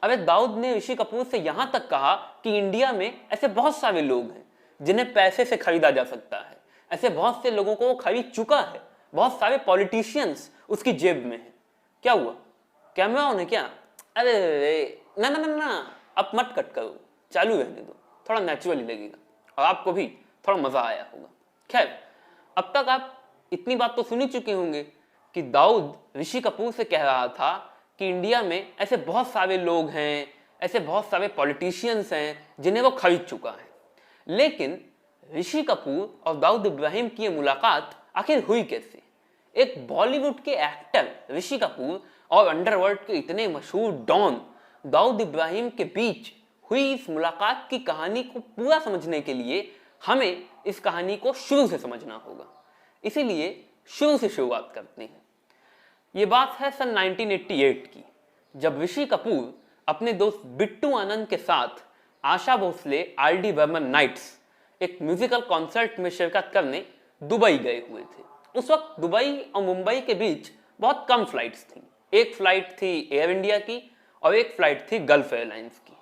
अबे दाऊद ने ऋषि कपूर से यहां तक कहा कि इंडिया में ऐसे बहुत सारे लोग हैं जिन्हें पैसे से खरीदा जा सकता है, ऐसे बहुत से लोगों को वो खरीद चुका है, बहुत सारे पॉलिटिशियंस उसकी जेब में हैं। क्या हुआ, कैमरा ऑन है क्या? अरे ना ना ना ना, अब मत कट करो, चालू रहने दो, थोड़ा नेचुरली लगेगा और आपको भी थोड़ा मजा आया होगा। खैर, अब तक आप इतनी बात तो सुन ही चुके होंगे कि दाऊद ऋषि कपूर से कह रहा था कि इंडिया में ऐसे बहुत सारे लोग हैं, ऐसे बहुत सारे पॉलिटिशियंस हैं जिन्हें वो खरीद चुका है। लेकिन ऋषि कपूर और दाऊद इब्राहिम की ये मुलाकात आखिर हुई कैसे? एक बॉलीवुड के एक्टर ऋषि कपूर और अंडरवर्ल्ड के इतने मशहूर डॉन दाऊद इब्राहिम के बीच हुई इस मुलाकात की कहानी को पूरा समझने के लिए हमें इस कहानी को शुरू से समझना होगा। इसीलिए शुरू से शुरुआत करते हैं। ये बात है सन 1988 की, जब ऋषि कपूर अपने दोस्त बिट्टू आनंद के साथ आशा भोसले RD बर्मन नाइट्स एक म्यूजिकल कॉन्सर्ट में शिरकत करने दुबई गए हुए थे। उस वक्त दुबई और मुंबई के बीच बहुत कम फ्लाइट्स थी। एक फ्लाइट थी एयर इंडिया की और एक फ्लाइट थी गल्फ एयरलाइंस की।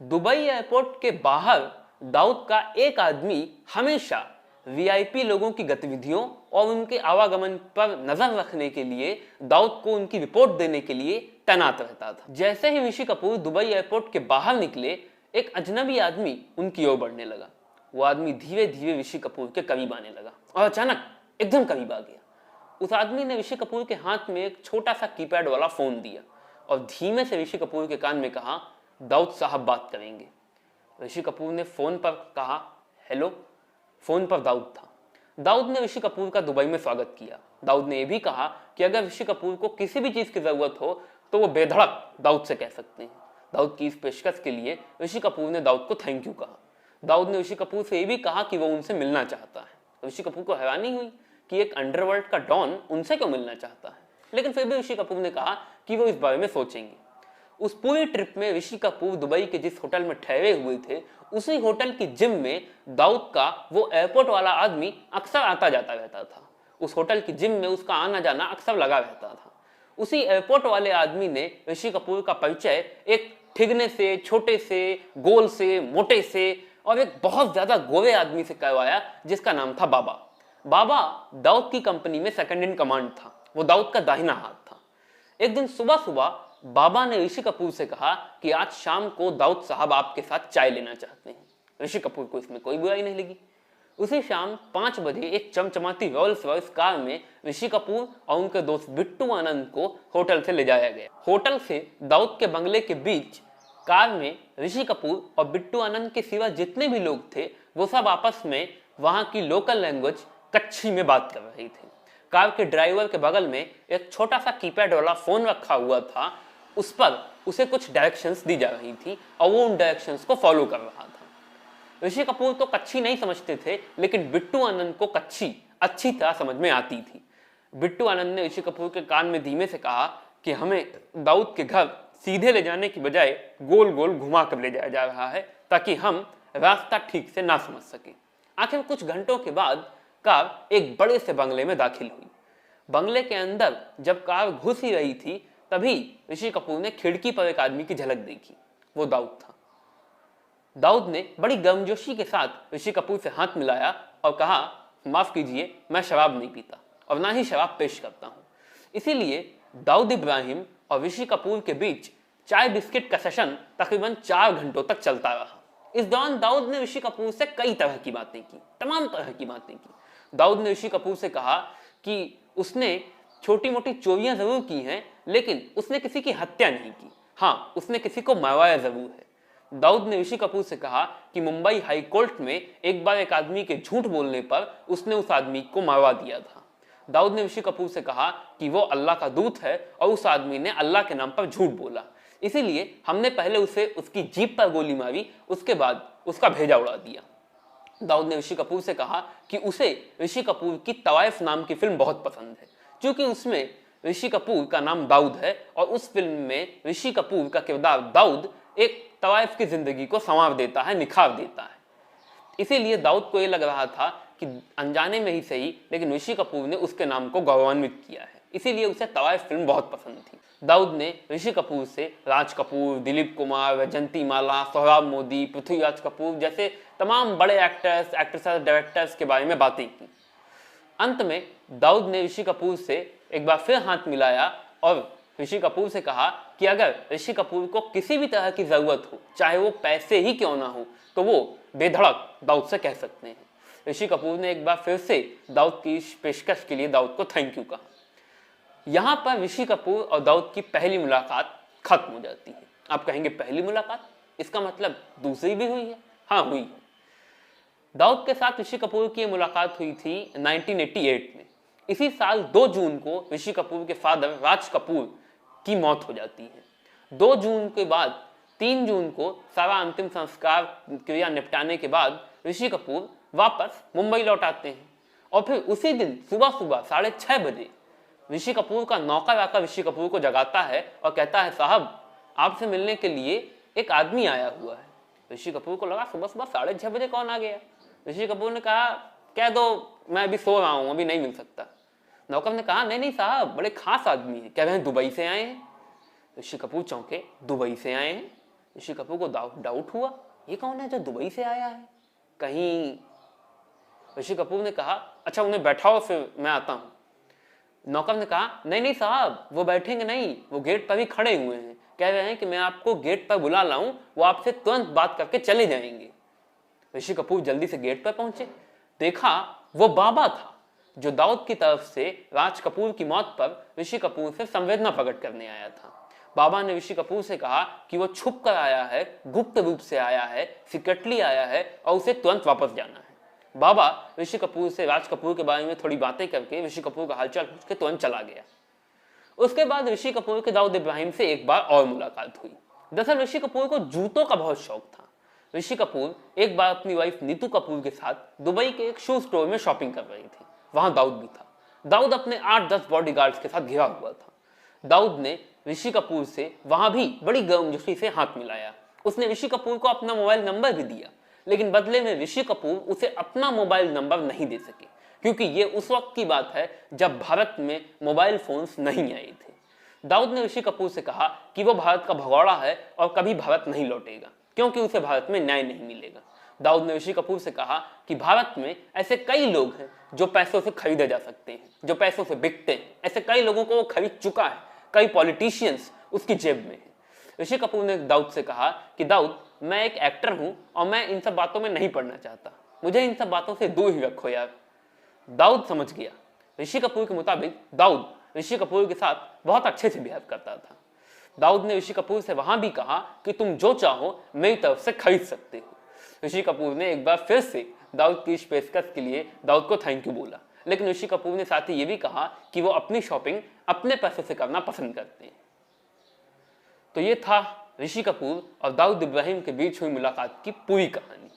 दुबई एयरपोर्ट के बाहर दाऊद का एक आदमी हमेशा VIP लोगों की गतिविधियों और उनके आवागमन पर नजर रखने के लिए दाऊद को उनकी रिपोर्ट देने के लिए तैनात रहता था। जैसे ही ऋषि कपूर दुबई एयरपोर्ट के बाहर निकले, एक अजनबी आदमी उनकी ओर बढ़ने लगा। वो आदमी धीरे धीरे ऋषि कपूर के करीब आने लगा और अचानक एकदम करीब आ गया। उस आदमी ने ऋषि कपूर के हाथ में एक छोटा सा कीपैड वाला फोन दिया और धीमे से ऋषि कपूर के कान में कहा, दाऊद साहब बात करेंगे। ऋषि कपूर ने फोन पर कहा, हेलो। फोन पर दाऊद था। दाऊद ने ऋषि कपूर का दुबई में स्वागत किया। दाऊद ने यह भी कहा कि अगर ऋषि कपूर को किसी भी चीज की जरूरत हो तो वो बेधड़क दाऊद से कह सकते हैं। दाऊद की इस पेशकश के लिए ऋषि कपूर ने दाऊद को थैंक यू कहा। दाऊद ने ऋषि कपूर से यह भी कहा कि वो उनसे मिलना चाहता है। ऋषि कपूर को हैरानी हुई कि एक अंडरवर्ल्ड का डॉन उनसे क्यों मिलना चाहता है, लेकिन फिर भी ऋषि कपूर ने कहा कि वो इस बारे में सोचेंगे। उस पूरी ट्रिप में ऋषि कपूर दुबई के जिस होटल में ठहरे हुए थे, उसी होटल की जिम में दाऊद का वो एयरपोर्ट वाला आदमी अक्सर आता जाता रहता था। उस होटल की जिम में उसका आना जाना अक्सर लगा रहता था। उसी एयरपोर्ट वाले आदमी ने ऋषि कपूर का परिचय एक ठिगने से, छोटे से, गोल से, मोटे से और एक बहुत ज्यादा गोरे आदमी से करवाया जिसका नाम था बाबा। बाबा दाऊद की कंपनी में सेकंड इन कमांड था। वो दाऊद का दाहिना हाथ था। एक दिन सुबह सुबह बाबा ने ऋषि कपूर से कहा कि आज शाम को दाऊद साहब आपके साथ चाय लेना चाहते हैं। ऋषि कपूर को इसमें कोई बुराई नहीं लगी। उसी शाम 5 बजे एक चमचमाती रोल्स रॉयस कार में ऋषि कपूर और उनके दोस्त बिट्टू आनंद को होटल से ले जाया गया। होटल से दाऊद के बंगले के बीच कार में ऋषि कपूर और बिट्टू आनंद के सिवा जितने भी लोग थे वो सब आपस में वहां की लोकल लैंग्वेज कच्छी में बात कर रहे थे। कार के ड्राइवर के बगल में एक छोटा सा कीपैड वाला फोन रखा हुआ था। उस पर उसे कुछ डायरेक्शंस दी जा रही थी और वो उन डायरेक्शंस को फॉलो कर रहा था। ऋषि कपूर तो कच्छी नहीं समझते थे, लेकिन बिट्टू आनंद को कच्छी अच्छी तरह समझ में आती थी। बिट्टू आनंद ने ऋषि कपूर के कान में धीमे से कहा कि हमें दाऊद के घर सीधे ले जाने की बजाय गोल गोल घुमा कर ले जाया जा रहा है ताकि हम रास्ता ठीक से ना समझ सके। आखिर कुछ घंटों के बाद कार एक बड़े से बंगले में दाखिल हुई। बंगले के अंदर जब कार घुस ही रही थी तभी ऋषि कपूर ने खिड़की पर एक आदमी की झलक देखी। वो दाऊद था। दाऊद ने बड़ी गर्मजोशी के साथ ऋषि कपूर से हाथ मिलाया और कहा, माफ कीजिए, मैं शराब नहीं पीता और ना ही शराब पेश करता हूं। इसीलिए दाऊद इब्राहिम और ऋषि कपूर के बीच चाय बिस्किट का सेशन तकरीबन 4 घंटों तक चलता रहा। इस दौरान दाऊद ने ऋषि कपूर से कई तरह की बातें की, तमाम तरह की बातें की। दाऊद ने ऋषि कपूर से कहा कि उसने छोटी मोटी चोरियां जरूर की हैं, लेकिन उसने किसी की हत्या नहीं की। हाँ, उसने किसी को मरवाया जरूर है। दाऊद ने ऋषि कपूर से कहा कि मुंबई हाई कोर्ट में एक बार एक आदमी के झूठ बोलने पर उसने उस आदमी को मरवा दिया था। दाऊद ने ऋषि कपूर से कहा कि वो अल्लाह का दूत है और उस आदमी ने अल्लाह के नाम पर झूठ बोला, इसीलिए हमने पहले उसे उसकी जीप पर गोली मारी, उसके बाद उसका भेजा उड़ा दिया। दाऊद ने ऋषि कपूर से कहा कि उसे ऋषि कपूर की तवाइफ नाम की फिल्म बहुत पसंद है, क्योंकि उसमें ऋषि कपूर का नाम दाऊद है और उस फिल्म में ऋषि कपूर का किरदार दाऊद एक तवाइफ की जिंदगी को संवार देता है, निखार देता है। इसीलिए दाऊद को यह लग रहा था कि अनजाने में ही सही, लेकिन ऋषि कपूर ने उसके नाम को गौरवान्वित किया है। इसीलिए उसे तवाइफ फिल्म बहुत पसंद थी। दाऊद ने ऋषि कपूर से राज कपूर, दिलीप कुमार, वैजंती माला, सोहराब मोदी, पृथ्वीराज कपूर जैसे तमाम बड़े एक्टर्स, एक्ट्रेसेस, डायरेक्टर्स के बारे में बातें की। अंत में दाऊद ने ऋषि कपूर से एक बार फिर हाथ मिलाया और ऋषि कपूर से कहा कि अगर ऋषि कपूर को किसी भी तरह की जरूरत हो, चाहे वो पैसे ही क्यों ना हो, तो वो बेधड़क दाऊद से कह सकते हैं। ऋषि कपूर ने एक बार फिर से दाऊद की इस पेशकश के लिए दाऊद को थैंक यू कहा। यहां पर ऋषि कपूर और दाऊद की पहली मुलाकात खत्म हो जाती है। आप कहेंगे पहली मुलाकात, इसका मतलब दूसरी भी हुई है? हाँ, हुई है। दाऊद के साथ ऋषि कपूर की मुलाकात हुई थी 1988 में। इसी साल 2 जून को ऋषि कपूर के फादर राज कपूर की मौत हो जाती है। 2 जून के बाद 3 जून को सारा अंतिम संस्कार क्रिया निपटाने के बाद ऋषि कपूर वापस मुंबई लौट आते हैं और फिर उसी दिन सुबह 6:30 बजे ऋषि कपूर का नौकर आकर ऋषि कपूर को जगाता है और कहता है, साहब आपसे मिलने के लिए एक आदमी आया हुआ है। ऋषि कपूर को लगा सुबह 6:30 बजे कौन आ गया। ऋषि कपूर ने कहा, कह दो मैं अभी सो रहा हूं, अभी नहीं मिल सकता। नौकर ने कहा, नहीं साहब, बड़े खास आदमी है, कह रहे हैं दुबई से आए हैं। ऋषि कपूर चौंके, दुबई से आए हैं? ऋषि कपूर को डाउट हुआ, ये कौन है जो दुबई से आया है कहीं। ऋषि कपूर ने कहा, अच्छा उन्हें बैठाओ, फिर मैं आता हूं। नौकर ने कहा, नहीं साहब, वो बैठेंगे नहीं, वो गेट पर ही खड़े हुए हैं, कह रहे हैं कि मैं आपको गेट पर बुला लाऊं, वो आपसे तुरंत बात करके चले जाएंगे। ऋषि कपूर जल्दी से गेट पर पहुंचे, देखा वो बाबा था जो दाऊद की तरफ से राज कपूर की मौत पर ऋषि कपूर से संवेदना प्रकट करने आया था। बाबा ने ऋषि कपूर से कहा कि वो छुप कर आया है, गुप्त रूप से आया है, सीक्रेटली आया है और उसे तुरंत वापस जाना है। बाबा ऋषि कपूर से राज कपूर के बारे में थोड़ी बातें करके ऋषि कपूर का हालचाल पूछ के तुरंत चला गया। उसके बाद ऋषि कपूर के दाऊद इब्राहिम से एक बार और मुलाकात हुई। दरअसल ऋषि कपूर को जूतों का बहुत शौक था। ऋषि कपूर एक बार अपनी वाइफ नीतू कपूर के साथ दुबई के एक शू स्टोर में शॉपिंग कर रही थी। वहां दाऊद भी था। दाऊद अपने 8-10 बॉडीगार्ड्स के साथ घिरा हुआ था। दाऊद ने ऋषि कपूर से वहां भी बड़ी गर्मजोशी से हाथ मिलाया। उसने ऋषि कपूर को अपना मोबाइल नंबर भी दिया, लेकिन बदले में ऋषि कपूर उसे अपना मोबाइल नंबर नहीं दे सके, क्योंकि ये उस वक्त की बात है जब भारत में मोबाइल फोन्स नहीं आए थे। दाऊद ने ऋषि कपूर से कहा कि वो भारत का भगोड़ा है और कभी भारत नहीं लौटेगा, क्योंकि उसे भारत में न्याय नहीं मिलेगा। दाऊद ने ऋषि कपूर से कहा कि भारत में ऐसे कई लोग हैं जो पैसों से खरीदे जा सकते हैं, जो पैसों से बिकते हैं। ऐसे कई लोगों को वो खरीद चुका है, कई पॉलिटिशियंस उसकी जेब में है। ऋषि कपूर ने दाऊद से कहा कि दाऊद, मैं एक एक्टर हूं और मैं इन सब बातों में नहीं पड़ना चाहता, मुझे इन सब बातों से दूर ही रखो यार। दाऊद समझ गया। ऋषि कपूर के मुताबिक दाऊद ऋषि कपूर के साथ बहुत अच्छे से बिहेव करता था। दाऊद ने ऋषि कपूर से वहां भी कहा कि तुम जो चाहो मेरी तरफ से खरीद सकते हो। ऋषि कपूर ने एक बार फिर से दाऊद की इस पेशकश के लिए दाऊद को थैंक यू बोला, लेकिन ऋषि कपूर ने साथ ही ये भी कहा कि वो अपनी शॉपिंग अपने पैसे से करना पसंद करते हैं। तो ये था ऋषि कपूर और दाऊद इब्राहिम के बीच हुई मुलाकात की पूरी कहानी।